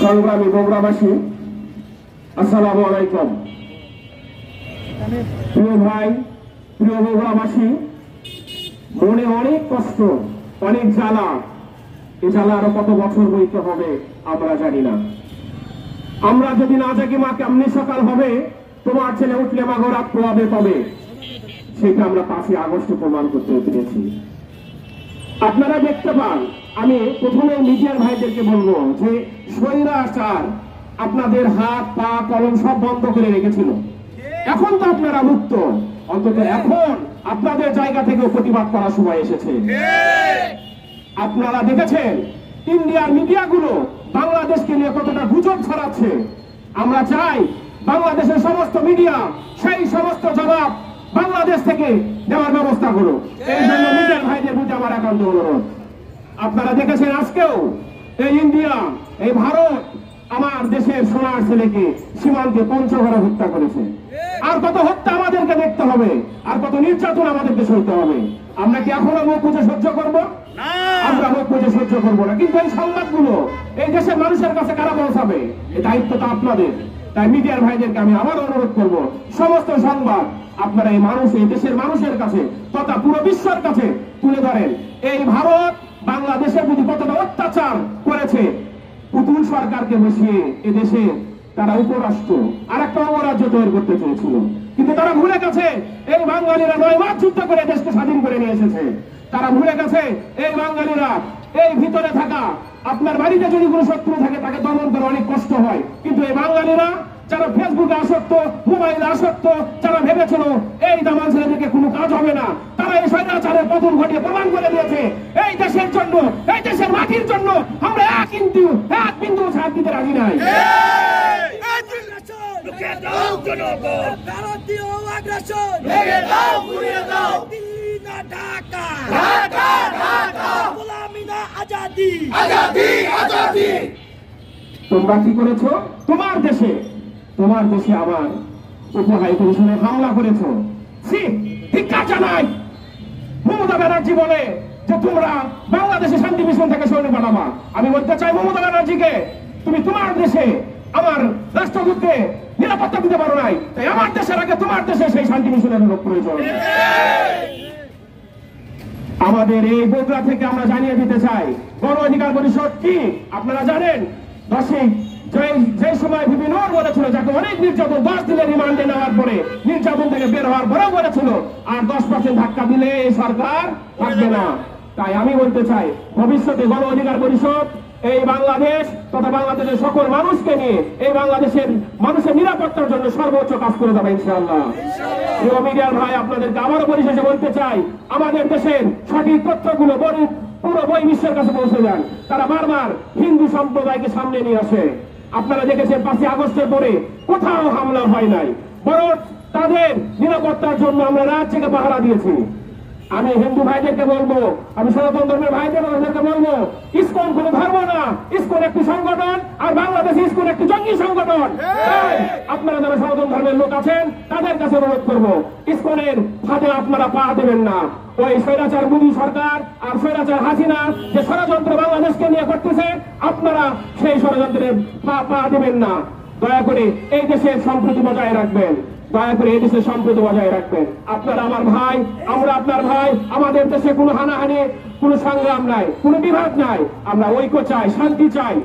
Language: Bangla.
সংগ্রামী বগুড়াবাসী, আসসালামু আলাইকুম। প্রিয় ভাই, প্রিয় বগুড়াবাসী, মনে অনেক কষ্ট, অনেক জ্বালা। এই জ্বালা আরো কত বছর বইতে হবে আমরা জানি না। আমরা যদি না জাগি মা কেমনি সকাল হবে, তোমার ছেলে উঠলে মা গো রাত পোয়াবে তবে। সেটা আমরা 5ই আগস্ট প্রমাণ করতে পেরেছি। আপনারা দেখতে পান, আমি প্রথমে মিডিয়ার ভাইদেরকে বলবো যে স্বৈরাচার আপনাদের হাত পা কলম সব বন্ধ করে রেখেছিল। এখন তো আপনারা মুক্ত, অন্তত এখন আপনাদের জায়গা থেকে প্রতিবাদ করার সময় এসেছে। আপনারা দেখেছেন ইন্ডিয়ার মিডিয়াগুলো বাংলাদেশকে নিয়ে কতটা গুজব ছড়াচ্ছে। আমরা চাই বাংলাদেশের সমস্ত মিডিয়া সেই সমস্ত জবাব বাংলাদেশ থেকে দেওয়ার ব্যবস্থা করুক। এই জন্য মিডিয়ার ভাইদের প্রতি আমার একান্ত অনুরোধ। আপনারা দেখেছেন আজকেও এই ইন্ডিয়া, এই ভারত আমার দেশের সোনার ছেলেকে সীমান্তে পঞ্চগড়ে হত্যা করেছে। আর কত হত্যা আমাদেরকে দেখতে হবে, আর কত নির্যাতন আমাদেরকে সইতে হবে। আমরা কি এখনো মুখ বুঝে সহ্য করবো? আমরা মুখ বুঝে সহ্য করবো না। কিন্তু এই সংবাদগুলো এই দেশের মানুষের কাছে কারা পৌঁছাবে? এই দায়িত্বটা আপনাদের। তাই মিডিয়ার ভাইদেরকে আমি আবার অনুরোধ করব, সমস্ত সংবাদ আপনারা এই মানুষ, এই দেশের মানুষের কাছে তথা পুরো বিশ্বের কাছে তুলে ধরেন। এই ভারত বাংলাদেশের প্রতি কতটা অত্যাচার করেছে। পুতুল সরকারকে বসিয়ে এদেশে তারা উপরাষ্ট্র আর একটা অঙ্গরাজ্য তৈরি করতে চেয়েছিল, কিন্তু তারা ভুলে গেছে এই বাঙালিরা 9 মাস যুদ্ধ করে দেশকে স্বাধীন করে নিয়ে এসেছে। তারা ভুলে গেছে এই বাঙালিরা এই ভিতরে থাকা, আপনার বাড়িতে যদি কোনো শত্রু থাকে তাকে দমন করে অনেক কষ্ট হয়, কিন্তু এই বাঙালিরা যারা ফেসবুকে আসক্ত, মোবাইলে আসক্ত, যারা ভেবেছিল এই দামাল ছেলেদেরকে কোনো কাজ হবে না, তারা এই স্বৈরাচারের পতন ঘটিয়ে প্রমাণ করে দিয়েছে। এই দেশের জন্য, এই দেশের মাটির জন্য আমরা এক বিন্দু ছাড় দিতে রাজি নাই। তোমরা কি করেছো? তোমার দেশে আবার উপহাই কমিশনে হামলা করেছো। ধিক্কার জানাই। মমতা ব্যানার্জি বলে যে তোমরা বাংলাদেশে শান্তি মিশন থেকে সৈন্য পাঠাবা। আমি বলতে চাই মমতা ব্যানার্জিকে, তুমি তোমার দেশে আমার রাষ্ট্রদূতকে নিরাপত্তা দিতে পারো নাই, তাই আমার দেশের আগে তোমার দেশে সেই শান্তি মিশনের লোক প্রয়োজন। আমাদের এই বগুড়া থেকে আমরা জানিয়ে দিতে চাই, গণ অধিকার পরিষদ কি আপনারা জানেন? যে সময় বিভিন্ন বলেছিল যাকে অনেক নির্যাতন 10 দিনের রিমান্ডে নেওয়ার পরে নির্যাতন থেকে বের হওয়ার পরেও বলেছিল আর 10% ধাক্কা দিলে এই সরকার থাকবে না। তাই আমি বলতে চাই ভবিষ্যতে গণ অধিকার পরিষদ এই বাংলাদেশ তথা বাংলাদেশের সকল মানুষকে নিয়ে এই বাংলাদেশের মানুষের নিরাপত্তার জন্য সর্বোচ্চ কাজ করে যাবে ইনশাআল্লাহ। প্রিয় মিডিয়ার ভাই, আপনাদেরকে আবারও পরিশেষে বলতে চাই, আমাদের দেশের সঠিক তথ্যগুলো পুরো বিশ্বের কাছে পৌঁছে যান। তারা বারবার হিন্দু সম্প্রদায়কে সামনে নিয়ে আসে। আপনারা দেখেছেন 5ই আগস্টের পরে কোথাও হামলা হয় নাই, বরং তাদের নিরাপত্তার জন্য আমরা রাত থেকে পাহারা দিয়েছি। আমি হিন্দু ভাইদেরকে বলবো, আমি সনাতন ধর্মের ভাইদেরকে বলবো, ইসকন কোনো ধর্ম না, ইসকন একটি সংগঠন, আর বাংলাদেশ ইসকন একটি জঙ্গি সংগঠন। আপনারা যারা সনাতন ধর্মের লোক আছেন তাদের কাছে অনুরোধ করবো, ইসকনের ফাঁদে আপনারা পা দেবেন না। ওই স্বৈরাচার মোদী সরকার আর স্বৈরাচার হাসিনা যে ষড়যন্ত্র বাংলাদেশকে নিয়ে করতেছে, আপনারা সেই ষড়যন্ত্রের পা দেবেন না। দয়া করে এই দেশের সম্প্রীতি বজায় রাখবেন, দয়া করে এই দেশের সম্প্রীতি বজায় রাখবেন। আপনারা আমার ভাই, আমরা আপনার ভাই। আমাদের দেশে কোনো হানাহানি, কোনো সংগ্রাম নাই, কোনো বিভাগ নাই। আমরা ঐক্য চাই, শান্তি চাই।